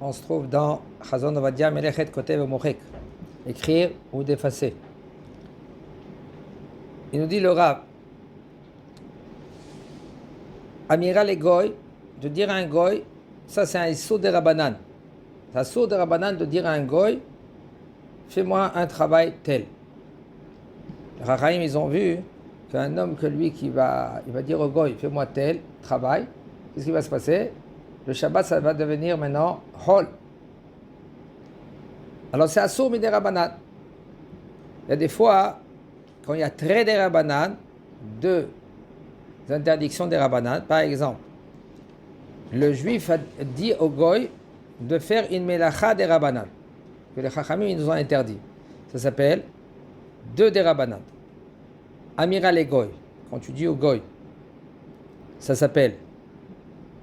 On se trouve dans Chazon Ovadia Melechet Kotev Mochek, écrire ou d'effacer. Il nous dit le Rav, Amira le Goy, de dire à un Goy, ça c'est un Issour de Rabbanan. C'est un Issour de Rabbanan de dire à un Goy, fais-moi un travail tel. Les Rachaim, ils ont vu qu'un homme que lui il va dire au Goy, fais-moi tel travail, qu'est-ce qui va se passer? Le Shabbat, ça va devenir maintenant Hol. Alors c'est Assour mi des Rabbanan. Il y a des fois, quand il y a très des Rabbanan, deux interdictions des Rabbanan, par exemple, le juif a dit au Goy de faire une melacha des Rabbanan, que les Chachamim ils nous ont interdit. Ça s'appelle deux des Rabbanan. Amira le Goy, quand tu dis au Goy, ça s'appelle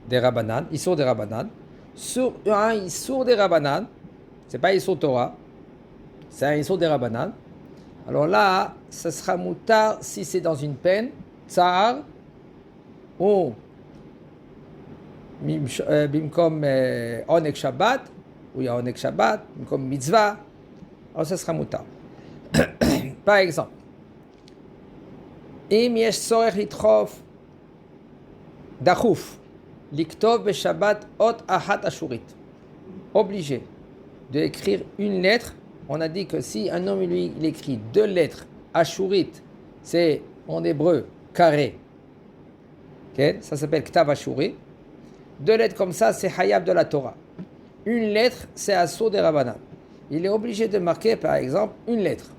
des Rabbanan, Issour des Rabbanan. Sur un Issour des Rabbanan, c'est pas Issour Torah, c'est un Issour des Rabbanan. Alors là, ça sera moutar si c'est dans une peine, tsar, ou bimkom onek Shabbat, ou il y a onek Shabbat, bimkom mitzvah, alors ça sera moutar. Par exemple, im yesh tzorech litrof dachuf, Liktov Shabbat ot ahat ashurit. Obligé d'écrire une lettre. On a dit que si un homme lui il écrit deux lettres, ashurit, c'est en hébreu carré. Okay? Ça s'appelle ktav ashurit. Deux lettres comme ça, c'est hayab de la Torah. Une lettre, c'est assour des Rabbanan. Il est obligé de marquer par exemple une lettre.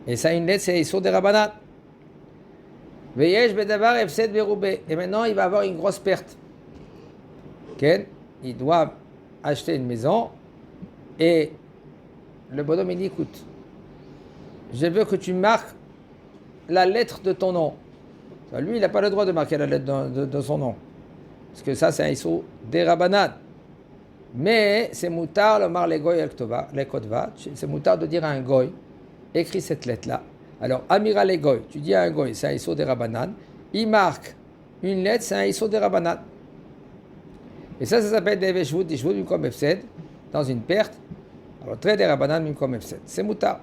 Et ça, une lettre, c'est assour des Rabbanan. Et maintenant, il va avoir une grosse perte. Okay? Il doit acheter une maison et le bonhomme il dit écoute, je veux que tu marques la lettre de ton nom. Lui, il n'a pas le droit de marquer la lettre de son nom. Parce que ça, c'est un issou des Rabbanan. Mais c'est moutar le mar le goy el kodva. C'est moutar de dire à un goy, écris cette lettre-là. Alors, Amira le Goy, tu dis à un Goy, c'est un Issour des Rabbanan, il marque une lettre, c'est un Issour des Rabbanan. Et ça s'appelle des Veshvut, des Shvut, comme Efsed, dans une perte. Alors, très des Rabbanan, comme Efsed. C'est mouta.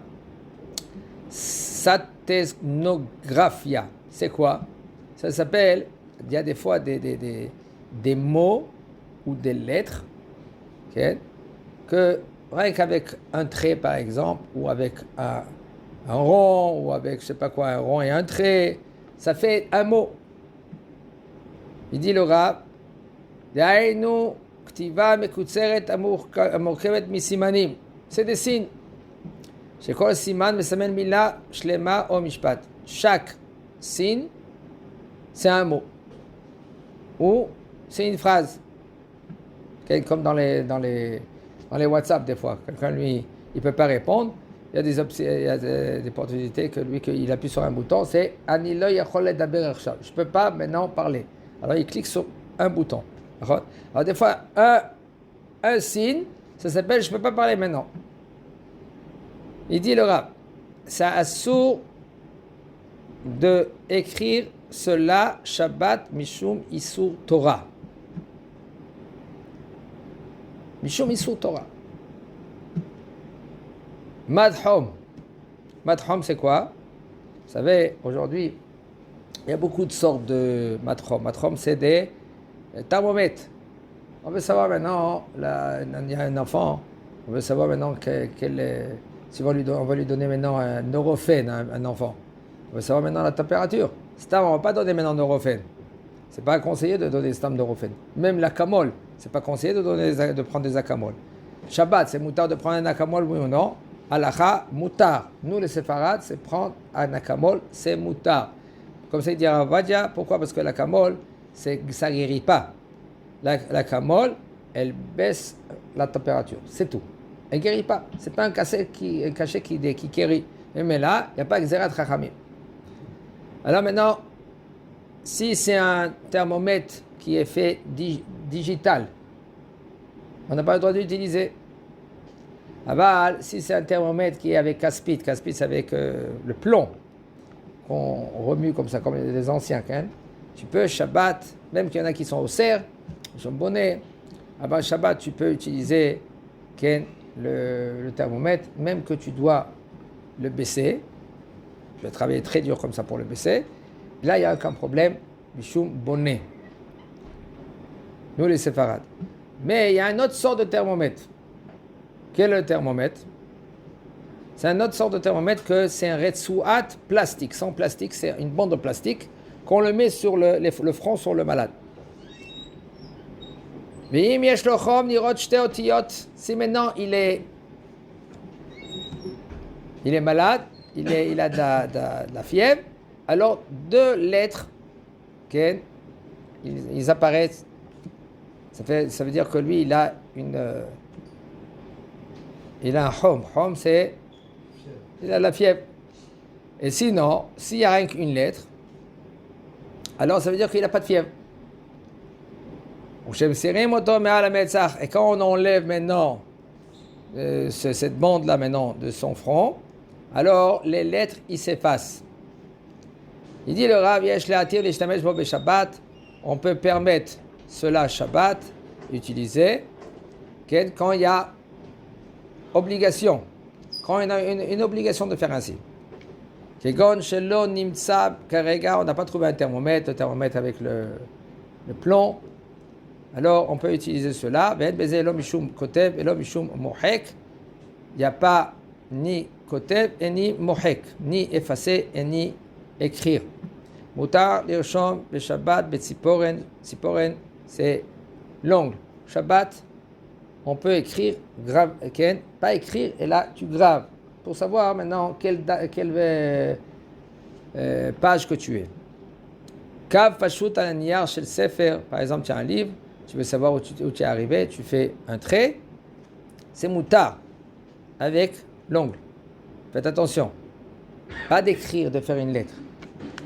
Satesnographia, c'est quoi? Ça s'appelle, il y a des fois des mots ou des lettres, okay, que rien qu'avec un trait, par exemple, ou avec un rond, ou avec je sais pas quoi, un rond et un trait, ça fait un mot. Il dit le Rav, c'est des signes. Shekol siman mesamen mila shlema o mishpat. Chaque signe, c'est un mot. Ou c'est une phrase. Comme dans les WhatsApp des fois. Quelqu'un, lui, il peut pas répondre. Il y a des opportunités que lui, qu'il appuie sur un bouton, c'est « Ani lo yachol ledaber achshav ». Je ne peux pas maintenant parler. Alors il clique sur un bouton. Alors des fois, un signe, ça s'appelle « Je ne peux pas parler maintenant ». Il dit le Rav, ça assour de écrire cela Shabbat Mishum Issour Torah. Mishum Issour Torah. Madhom. Madhom, c'est quoi? Vous savez, aujourd'hui, il y a beaucoup de sortes de madhom. Madhom, c'est des thermomètres. On veut savoir maintenant, il y a un enfant, on veut savoir maintenant si on va lui donner maintenant un neurophène à un enfant. On veut savoir maintenant la température. Stam, on ne va pas donner maintenant neurophène. C'est pas conseillé de donner stam neurophène. Même l'acamol, c'est pas conseillé de prendre des acamol. Shabbat, c'est moutarde de prendre un acamol, oui ou non? Halacha, moutar. Nous, les séfarades, c'est prendre un akamol, c'est moutar. Comme ça, il dit à Vadia, pourquoi? Parce que l'akamol, ça ne guérit pas. L'akamol, elle baisse la température, c'est tout. Elle ne guérit pas. Ce n'est pas un cachet qui guérit. Mais là, il n'y a pas Xerat Chachamim. Alors maintenant, si c'est un thermomètre qui est fait digital, on n'a pas le droit d'utiliser. Aval, si c'est un thermomètre qui est avec casse-pipe c'est avec le plomb qu'on remue comme ça, comme les anciens, hein, tu peux, Shabbat, même qu'il y en a qui sont au cerf, ils sont bonnets, Avant Shabbat, tu peux utiliser le thermomètre, même que tu dois le baisser. Tu vas travailler très dur comme ça pour le baisser. Là, il n'y a aucun problème. Mishum bonnet. Nous, les séfarades. Mais il y a une autre sorte de thermomètre. Quel est le thermomètre? C'est une autre sorte de thermomètre que c'est un retsouat plastique. Sans plastique, c'est une bande de plastique qu'on le met sur le front sur le malade. Si maintenant il est malade, il a de la fièvre, alors 2 lettres, ils apparaissent. Ça veut dire que lui, il a un home. Home, c'est il a la fièvre. Et sinon, s'il n'y a rien qu'une lettre, alors ça veut dire qu'il n'a pas de fièvre. Et quand on enlève maintenant cette bande-là maintenant de son front, alors les lettres, ils s'effacent. Il dit le Rav, on peut permettre cela Shabbat, utiliser, quand il y a obligation, quand il y a une obligation de faire ainsi. On n'a pas trouvé un thermomètre avec le plomb, alors on peut utiliser cela. Il n'y a pas ni kotev et ni mohek, ni effacer et ni écrire. Mutar lirshom beshabbat betziporen. Tziporen, c'est l'ongle. Shabbat, on peut écrire, grave, pas écrire, et là tu graves, pour savoir maintenant quelle page que tu es. Kav pashut al niyar shel sefer, par exemple tu as un livre, tu veux savoir où tu es arrivé, tu fais un trait, c'est mutar, avec l'ongle. Faites attention, pas d'écrire, de faire une lettre.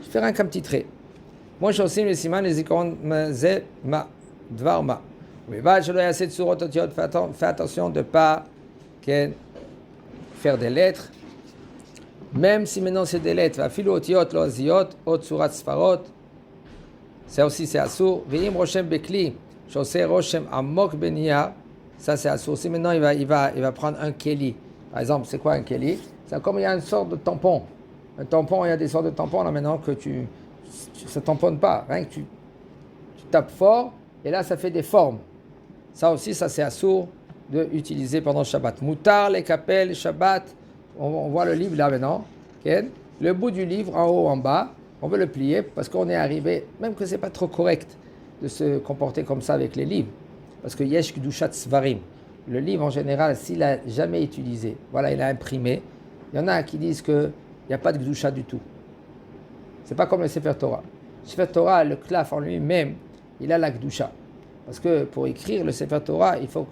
Je fais rien qu'un petit trait. Moi je suis aussi le siman, les ikoron ze ma, dvar ma. Oui, je dois assez de surot otiot, fais attention de ne pas faire des lettres, même si maintenant c'est des lettres, filo otiot, lo aziot, ot surat sfarot, ça aussi c'est assour. Veim roshem bekli, chaussé roshem amok beniya, ça c'est assour. Si maintenant il va prendre un keli, par exemple, c'est quoi un keli? C'est comme il y a une sorte de tampon. Un tampon, il y a des sortes de tampons là maintenant que ça tamponne pas, rien que tu tapes fort, et là ça fait des formes. Ça aussi, ça c'est assour de utiliser pendant Shabbat. Moutar, les kapel, Shabbat, on voit le livre là maintenant. Le bout du livre, en haut, en bas, on veut le plier parce qu'on est arrivé, même que c'est pas trop correct de se comporter comme ça avec les livres. Parce que yesh kedushat svarim. Le livre en général, s'il a jamais utilisé, voilà, il a imprimé. Il y en a qui disent qu'il n'y a pas de kedusha du tout. C'est pas comme le Sefer Torah. Le Sefer Torah, le klaf en lui-même, il a la kedusha. Parce que pour écrire le Sefer Torah, il faut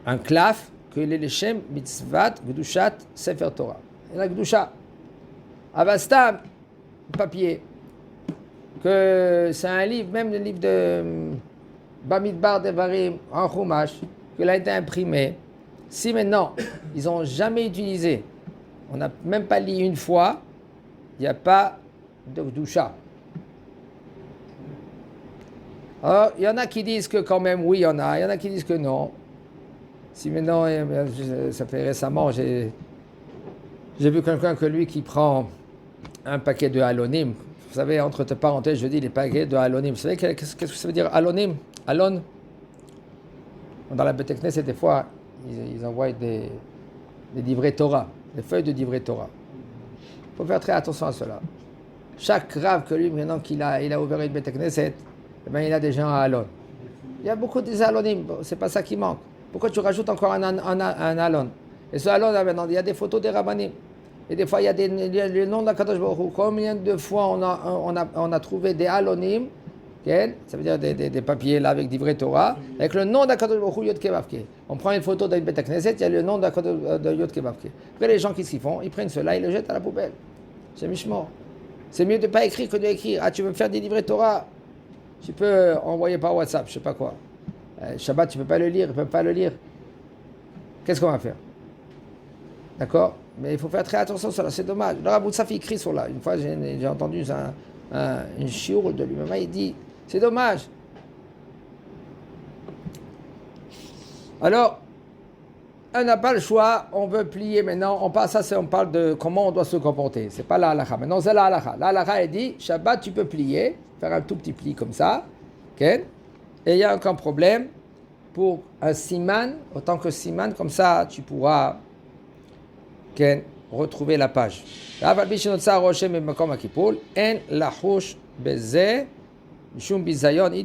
un klaf que les lechem mitzvat gdushat Sefer Torah. Et la gdusha. Avastam, papier, que c'est un livre, même le livre de Bamidbar Devarim en Chumash, qu'il a été imprimé. Si maintenant ils n'ont jamais utilisé, on n'a même pas lu une fois, il n'y a pas de gdusha. Alors, il y en a qui disent que quand même, oui, il y en a qui disent que non. Si maintenant, ça fait récemment, j'ai vu quelqu'un que lui qui prend un paquet de halonim. Vous savez, entre parenthèses, je dis les paquets de halonim. Vous savez qu'est-ce que ça veut dire halonim? Halon? Dans la Beit Knesset, des fois, ils envoient des livrets Torah, des feuilles de livrets Torah. Il faut faire très attention à cela. Chaque rave que lui, maintenant qu'il a ouvert une Beit Knesset, eh bien, il a déjà un halon. Il y a beaucoup de halonim, c'est pas ça qui manque. Pourquoi tu rajoutes encore un halon? Et ce halon, là, maintenant, il y a des photos des rabbanim. Et des fois, il y a le nom de la Kadosh Baruch Hu. Combien de fois on a trouvé des halonim, ça veut dire des papiers là avec d'ivrei Torah, avec le nom de la Kadosh Baruch Hu Yod Kevavke. On prend une photo d'une Beit Knesset, il y a le nom de Yod Kevavke. Après, les gens, qu'est-ce qu'ils font? Ils prennent cela, ils le jettent à la poubelle. C'est mishmor. C'est mieux de ne pas écrire que d'écrire. Ah, tu veux faire des livrets Torah? Tu peux envoyer par WhatsApp, je sais pas quoi. Shabbat, tu peux pas le lire, il peut pas le lire. Qu'est-ce qu'on va faire? D'accord? Mais il faut faire très attention sur ça, c'est dommage. Le Rav Moussaf écrit sur là. Une fois, j'ai entendu une chiour de lui-même. Il dit, c'est dommage. Alors, on n'a pas le choix, on veut plier maintenant, on parle de comment on doit se comporter. C'est pas la halakha. Maintenant, c'est la halakha. La halakha, elle dit, Shabbat, tu peux plier, faire un tout petit pli comme ça, okay? Et il n'y a aucun problème pour un siman, autant que siman, comme ça, tu pourras retrouver la page. Il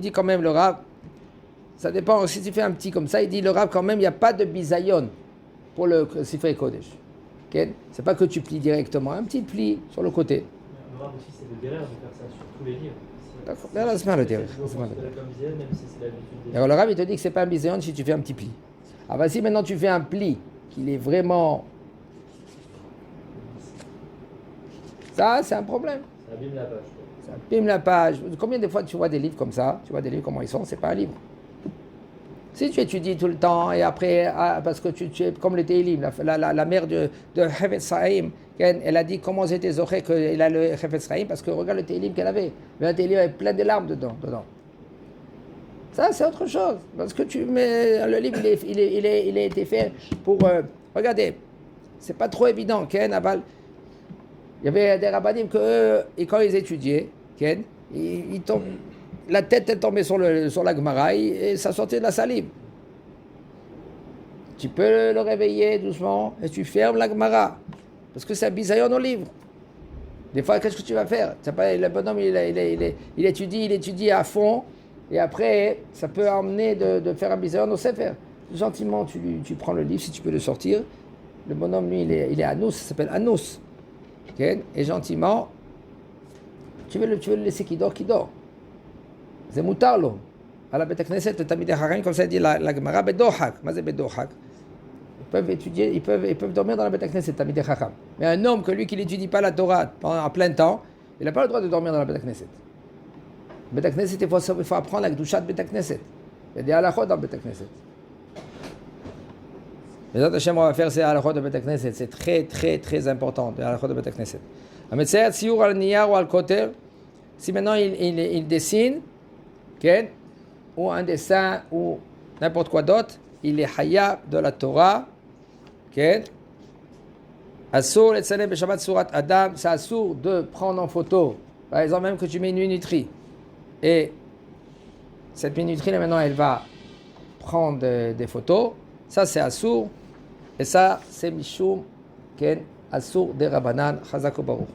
dit quand même le Rav, ça dépend, si tu fais un petit comme ça, il dit le Rav quand même, il n'y a pas de bisayon pour le Sifrei Kodesh. Okay? C'est pas que tu plies directement, un petit pli sur le côté. Le Rav aussi, c'est de derrière de faire ça sur tous les livres. D'accord, là, c'est pas le derrière. Alors le Rav, il te dit que c'est pas un bisayon si tu fais un petit pli. Ah bah si maintenant tu fais un pli, qu'il est vraiment... Ça, c'est un problème. Ça abîme la page. Ça abîme la page. Combien de fois tu vois des livres comme ça? Tu vois des livres comment ils sont? C'est pas un livre. Si tu étudies tout le temps et après, parce que tu es comme le Teilim, la mère de Chafetz Chaim, elle a dit comment c'était Zoché qu'il a le Chafetz Chaim, parce que regarde le Teilim qu'elle avait. Mais le Teilim avait plein de larmes dedans. Ça, c'est autre chose. Parce que le livre, il a été fait pour... regardez, c'est pas trop évident. Il y avait des rabbanim que et quand ils étudiaient, la tête elle tombait sur la Gemara et ça sortait de la salive. Tu peux le réveiller doucement et tu fermes la Gemara. Parce que c'est un bisayon au livre. Des fois, qu'est-ce que tu vas faire? Le bonhomme, il étudie à fond et après, ça peut amener de faire un bisayon au sefer. Gentiment, tu prends le livre, si tu peux le sortir. Le bonhomme, lui, il est anous, ça s'appelle anous. Okay? Et gentiment, tu veux le laisser qui dort. C'est moutarlo. À la Beit Knesset, le Talmidei Chachamim, comme ça dit la Gemara, bedohak. Mais c'est bedohak. Ils peuvent étudier, ils peuvent dormir dans la Beit Knesset, Talmidei Chachamim. Mais un homme que lui qui n'étudie pas la Torah pendant plein temps, il n'a pas le droit de dormir dans la Beit Knesset. Beit Knesset, il faut apprendre la Kedusha de Beit Knesset. Il y a des halachot dans Beit Knesset. Les autres Hachem, on va faire ces halachot de Beit Knesset. C'est très, très, très important, les halachot de Beit Knesset. Ametzer, tziour al niyar ou al koter. Si maintenant il dessine, okay, ou un dessin, ou n'importe quoi d'autre, il est hayab de la Torah. Okay. Assour et tzanem b'shabbat surat Adam, c'est assour de prendre en photo. Par exemple, même que tu mets une minuterie. Et cette minuterie, là, maintenant, elle va prendre des photos. Ça, c'est assour. Et ça, c'est Mishum, Ken, Assour de Rabbanan, Chazak Baruch.